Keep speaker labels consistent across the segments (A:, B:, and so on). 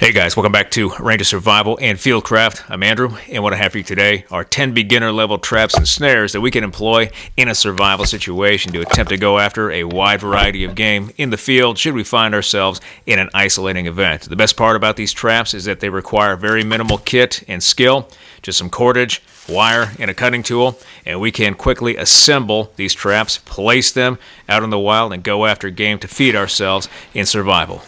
A: Hey guys, welcome back to Ranger Survival and Fieldcraft. I'm Andrew, and what I have for you today are 10 beginner level traps and snares that we can employ in a survival situation to attempt to go after a wide variety of game in the field should we find ourselves in an isolating event. The best part about these traps is that they require very minimal kit and skill, just some cordage, wire, and a cutting tool, and we can quickly assemble these traps, place them out in the wild, and go after game to feed ourselves in survival.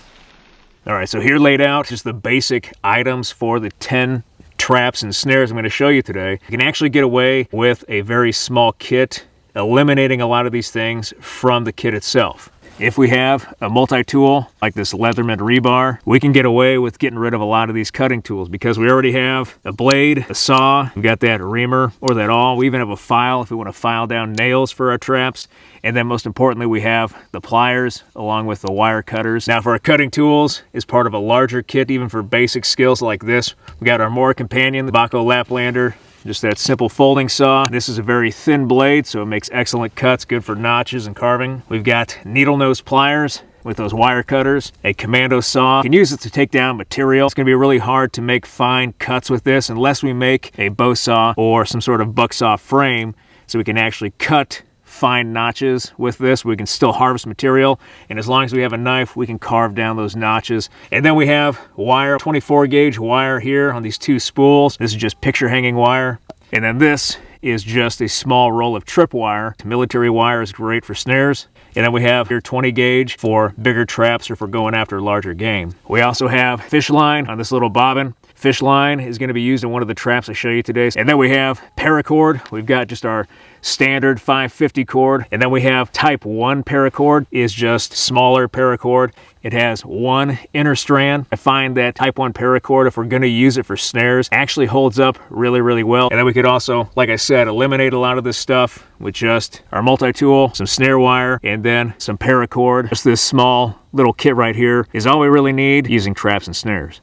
A: Alright, so here laid out just the basic items for the 10 traps and snares I'm going to show you today. You can actually get away with a very small kit, eliminating a lot of these things from the kit itself. If we have a multi-tool like this Leatherman rebar, we can get away with getting rid of a lot of these cutting tools because we already have a blade, a saw, we've got that reamer or that awl. We even have a file if we want to file down nails for our traps. And then most importantly, we have the pliers along with the wire cutters. Now for our cutting tools, as part of a larger kit, even for basic skills like this, we got our Mora Companion, the Baco Laplander, just that simple folding saw. This is a very thin blade, so it makes excellent cuts, good for notches and carving. We've got needle nose pliers with those wire cutters, a commando saw. You can use it to take down material. It's gonna be really hard to make fine cuts with this unless we make a bow saw or some sort of bucksaw frame so we can actually cut fine notches with this. We can still harvest material, and as long as we have a knife, we can carve down those notches. And then we have wire, 24 gauge wire here on these two spools. This is just picture hanging wire. And then this is just a small roll of trip wire. Military wire is great for snares. And then we have here 20 gauge for bigger traps or for going after larger game. We also have fish line on this little bobbin. Fish line is going to be used in one of the traps I show you today. And then we have paracord. We've got just our standard 550 cord. And then we have type 1 paracord, is just smaller paracord. It has one inner strand. I find that type 1 paracord, if we're going to use it for snares, actually holds up really, really well. And then we could also, like I said, eliminate a lot of this stuff with just our multi-tool, some snare wire, and then some paracord. Just this small little kit right here is all we really need using traps and snares.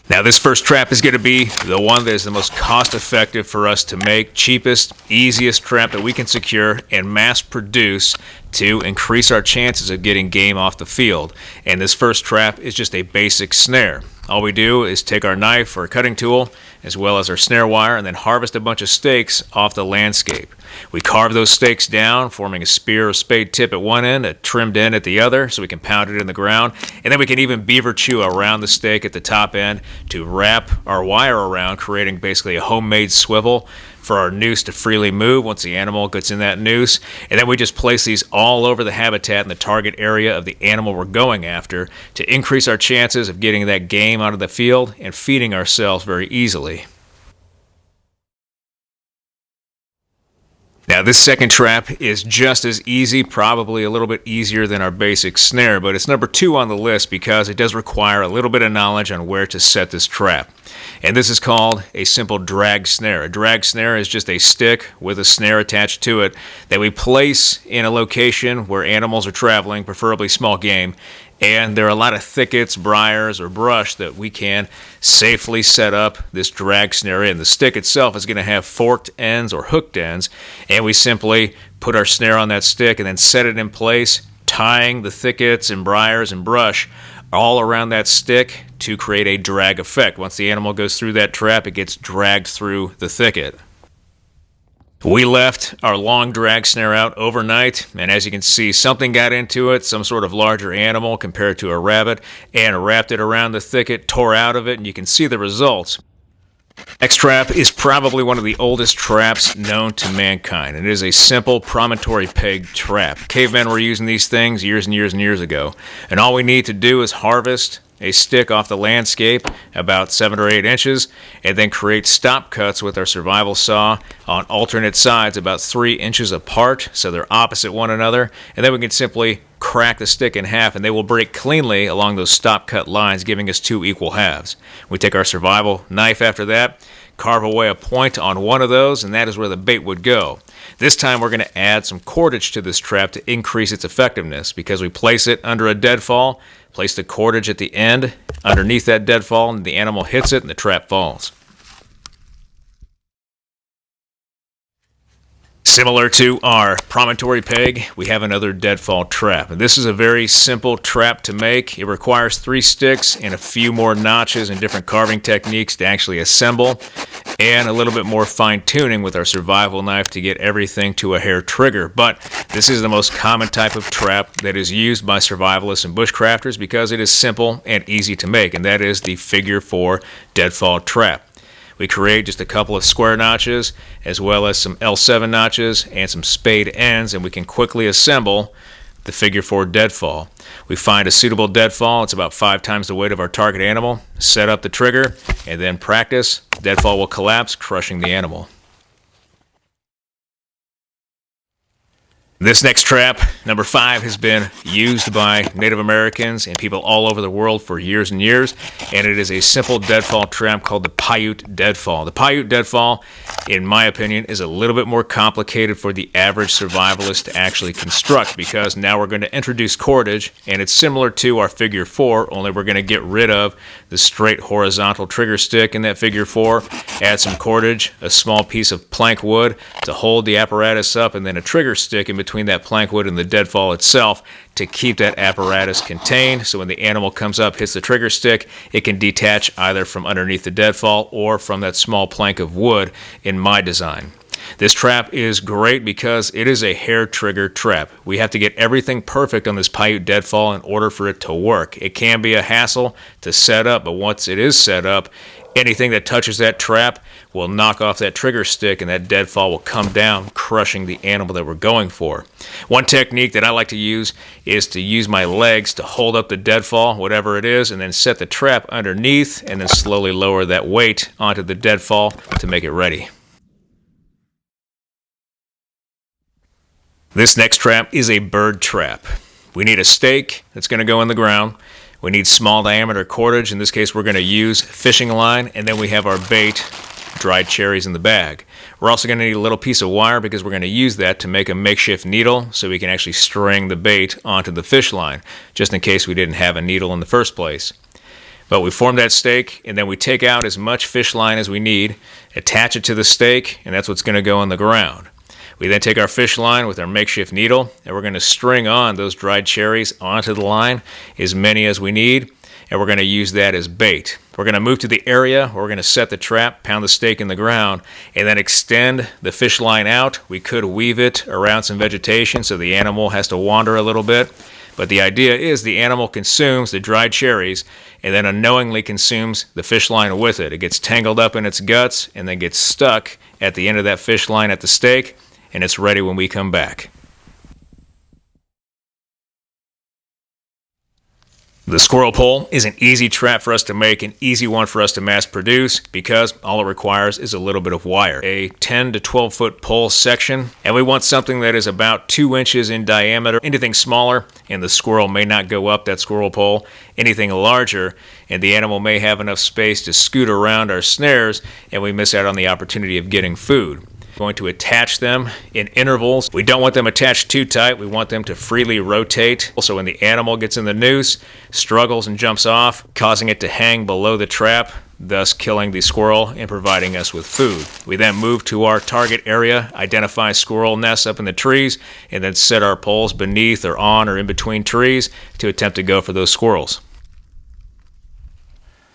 A: Now this first trap is going to be the one that is the most cost effective for us to make, cheapest, easiest trap that we can secure and mass produce to increase our chances of getting game off the field. And this first trap is just a basic snare. All we do is take our knife or cutting tool as well as our snare wire and then harvest a bunch of stakes off the landscape. We carve those stakes down, forming a spear or spade tip at one end, a trimmed end at the other, so we can pound it in the ground. And then we can even beaver chew around the stake at the top end to wrap our wire around, creating basically a homemade swivel for our noose to freely move once the animal gets in that noose. And then we just place these all over the habitat and the target area of the animal we're going after to increase our chances of getting that game out of the field and feeding ourselves very easily. Now this second trap is just as easy, probably a little bit easier than our basic snare, but it's number 2 on the list because it does require a little bit of knowledge on where to set this trap. And this is called a simple drag snare. A drag snare is just a stick with a snare attached to it that we place in a location where animals are traveling, preferably small game, and there are a lot of thickets, briars, or brush that we can safely set up this drag snare in. The stick itself is going to have forked ends or hooked ends, and we simply put our snare on that stick and then set it in place, tying the thickets and briars and brush all around that stick to create a drag effect. Once the animal goes through that trap, it gets dragged through the thicket. We left our long drag snare out overnight, and as you can see, something got into it, some sort of larger animal compared to a rabbit, and wrapped it around the thicket, tore out of it, and you can see the results. Next trap is probably one of the oldest traps known to mankind. It is a simple promontory peg trap. Cavemen were using these things years and years and years ago, and all we need to do is harvest a stick off the landscape about 7 or 8 inches and then create stop cuts with our survival saw on alternate sides about 3 inches apart so they're opposite one another, and then we can simply crack the stick in half and they will break cleanly along those stop cut lines, giving us 2 equal halves. We take our survival knife after that, carve away a point on one of those, and that is where the bait would go. This time we're going to add some cordage to this trap to increase its effectiveness because we place it under a deadfall, place the cordage at the end underneath that deadfall, and the animal hits it and the trap falls. Similar to our promontory peg, we have another deadfall trap. And this is a very simple trap to make. It requires 3 sticks and a few more notches and different carving techniques to actually assemble, and a little bit more fine-tuning with our survival knife to get everything to a hair trigger. But this is the most common type of trap that is used by survivalists and bushcrafters because it is simple and easy to make, and that is the figure 4 deadfall trap. We create just a couple of square notches as well as some L7 notches and some spade ends, and we can quickly assemble the figure 4 deadfall. We find a suitable deadfall. It's about 5 times the weight of our target animal. Set up the trigger and then practice. The deadfall will collapse, crushing the animal. This next trap, number 5, has been used by Native Americans and people all over the world for years and years, and it is a simple deadfall trap called the Pyute Deadfall. The Pyute Deadfall, in my opinion, is a little bit more complicated for the average survivalist to actually construct because now we're going to introduce cordage, and it's similar to our figure 4, only we're going to get rid of the straight horizontal trigger stick in that figure 4, add some cordage, a small piece of plank wood to hold the apparatus up, and then a trigger stick in between that plank wood and the deadfall itself to keep that apparatus contained, so when the animal comes up, hits the trigger stick, it can detach either from underneath the deadfall or from that small plank of wood in my design. This trap is great because it is a hair trigger trap. We have to get everything perfect on this Pyute Deadfall in order for it to work. It can be a hassle to set up, but once it is set up, anything that touches that trap will knock off that trigger stick and that deadfall will come down, crushing the animal that we're going for. One technique that I like to use is to use my legs to hold up the deadfall, whatever it is, and then set the trap underneath and then slowly lower that weight onto the deadfall to make it ready. This next trap is a bird trap. We need a stake that's going to go in the ground. We need small diameter cordage. In this case, we're going to use fishing line, and then we have our bait, dried cherries in the bag. We're also going to need a little piece of wire because we're going to use that to make a makeshift needle so we can actually string the bait onto the fish line, just in case we didn't have a needle in the first place. But we form that stake, and then we take out as much fish line as we need, attach it to the stake, and that's what's going to go in the ground. We then take our fish line with our makeshift needle, and we're going to string on those dried cherries onto the line, as many as we need, and we're going to use that as bait. We're going to move to the area where we're going to set the trap, pound the stake in the ground, and then extend the fish line out. We could weave it around some vegetation so the animal has to wander a little bit, but the idea is the animal consumes the dried cherries and then unknowingly consumes the fish line with it. It gets tangled up in its guts and then gets stuck at the end of that fish line at the stake, and it's ready when we come back. The squirrel pole is an easy trap for us to make, an easy one for us to mass produce because all it requires is a little bit of wire. A 10 to 12 foot pole section, and we want something that is about 2 inches in diameter. Anything smaller and the squirrel may not go up that squirrel pole. Anything larger and the animal may have enough space to scoot around our snares and we miss out on the opportunity of getting food. Going to attach them in intervals. We don't want them attached too tight. We want them to freely rotate. So when the animal gets in the noose, struggles and jumps off, causing it to hang below the trap, thus killing the squirrel and providing us with food. We then move to our target area, identify squirrel nests up in the trees, and then set our poles beneath or on or in between trees to attempt to go for those squirrels.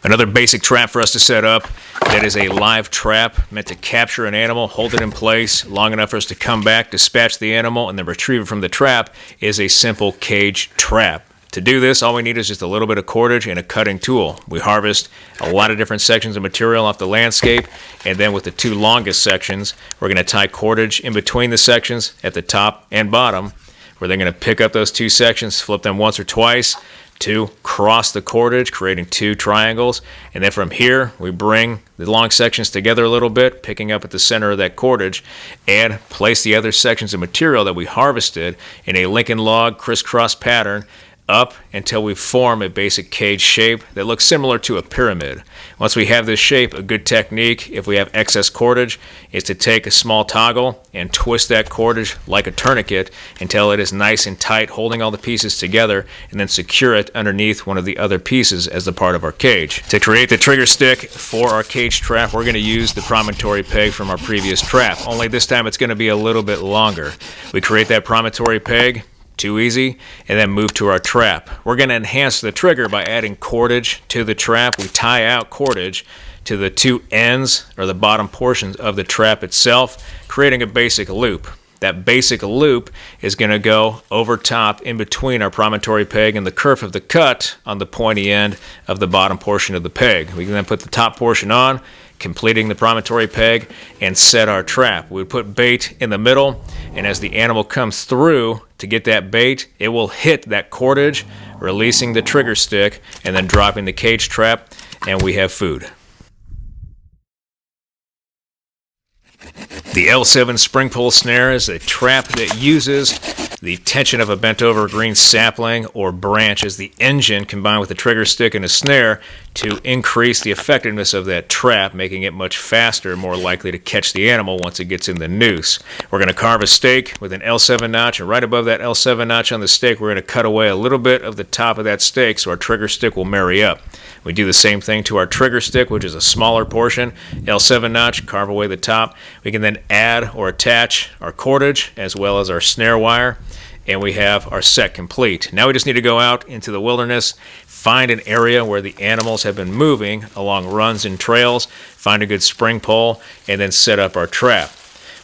A: Another basic trap for us to set up that is a live trap meant to capture an animal, hold it in place long enough for us to come back, dispatch the animal, and then retrieve it from the trap is a simple cage trap. To do this, all we need is just a little bit of cordage and a cutting tool. We harvest a lot of different sections of material off the landscape, and then with the 2 longest sections, we're going to tie cordage in between the sections at the top and bottom. We're then going to pick up those 2 sections, flip them once or twice, to cross the cordage, creating 2 triangles, and then from here we bring the long sections together a little bit, picking up at the center of that cordage, and place the other sections of material that we harvested in a Lincoln log crisscross pattern up until we form a basic cage shape that looks similar to a pyramid. Once we have this shape, a good technique, if we have excess cordage, is to take a small toggle and twist that cordage like a tourniquet until it is nice and tight, holding all the pieces together, and then secure it underneath one of the other pieces as the part of our cage. To create the trigger stick for our cage trap, we're going to use the promontory peg from our previous trap, only this time it's going to be a little bit longer. We create that promontory peg, too easy, and then move to our trap. We're going to enhance the trigger by adding cordage to the trap. We tie out cordage to the two ends or the bottom portions of the trap itself, creating a basic loop. That basic loop is going to go over top in between our promontory peg and the kerf of the cut on the pointy end of the bottom portion of the peg. We can then put the top portion on, completing the promontory peg, and set our trap. We put bait in the middle, and as the animal comes through to get that bait, it will hit that cordage, releasing the trigger stick, and then dropping the cage trap, and we have food. The L7 spring pull snare is a trap that uses the tension of a bent over green sapling or branch as the engine combined with the trigger stick and a snare to increase the effectiveness of that trap, making it much faster, more likely to catch the animal once it gets in the noose. We're going to carve a stake with an L7 notch, and right above that L7 notch on the stake, we're going to cut away a little bit of the top of that stake so our trigger stick will marry up. We do the same thing to our trigger stick, which is a smaller portion. L7 notch, carve away the top. We can then add or attach our cordage as well as our snare wire, and we have our set complete. Now we just need to go out into the wilderness, find an area where the animals have been moving along runs and trails, find a good spring pole, and then set up our trap.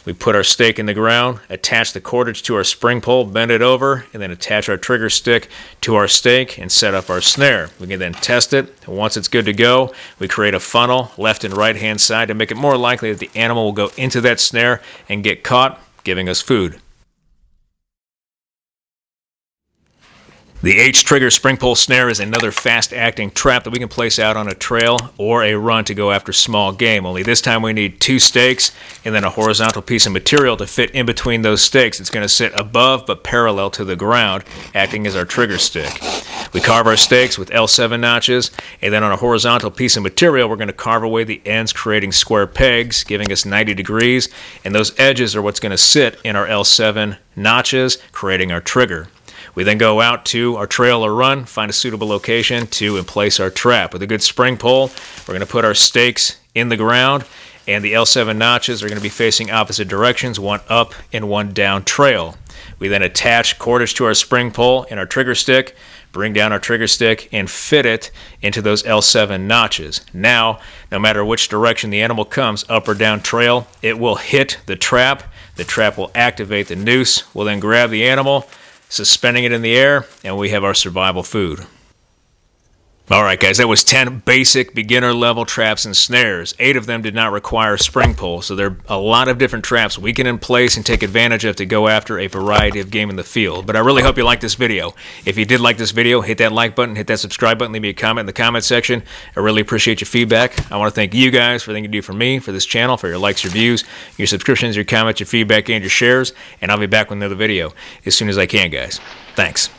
A: We put our stake in the ground, attach the cordage to our spring pole, bend it over, and then attach our trigger stick to our stake and set up our snare. We can then test it, and once it's good to go, we create a funnel left and right hand side to make it more likely that the animal will go into that snare and get caught, giving us food. The H-Trigger Spring Pole Snare is another fast-acting trap that we can place out on a trail or a run to go after small game, only this time we need two stakes and then a horizontal piece of material to fit in between those stakes. It's going to sit above but parallel to the ground, acting as our trigger stick. We carve our stakes with L7 notches, and then on a horizontal piece of material, we're going to carve away the ends, creating square pegs, giving us 90 degrees, and those edges are what's going to sit in our L7 notches, creating our trigger. We then go out to our trail or run, find a suitable location to place our trap. With a good spring pole, we're going to put our stakes in the ground, and the L7 notches are going to be facing opposite directions, one up and one down trail. We then attach cordage to our spring pole and our trigger stick, bring down our trigger stick, and fit it into those L7 notches. Now, no matter which direction the animal comes, up or down trail, it will hit the trap. The trap will activate the noose. We'll then grab the animal, suspending it in the air, and we have our survival food. Alright guys, that was 10 basic beginner level traps and snares. 8 of them did not require a spring pole, so there are a lot of different traps we can place and take advantage of to go after a variety of game in the field. But I really hope you liked this video. If you did like this video, hit that like button, hit that subscribe button, leave me a comment in the comment section. I really appreciate your feedback. I want to thank you guys for everything you do for me, for this channel, for your likes, your views, your subscriptions, your comments, your feedback, and your shares. And I'll be back with another video as soon as I can, guys. Thanks.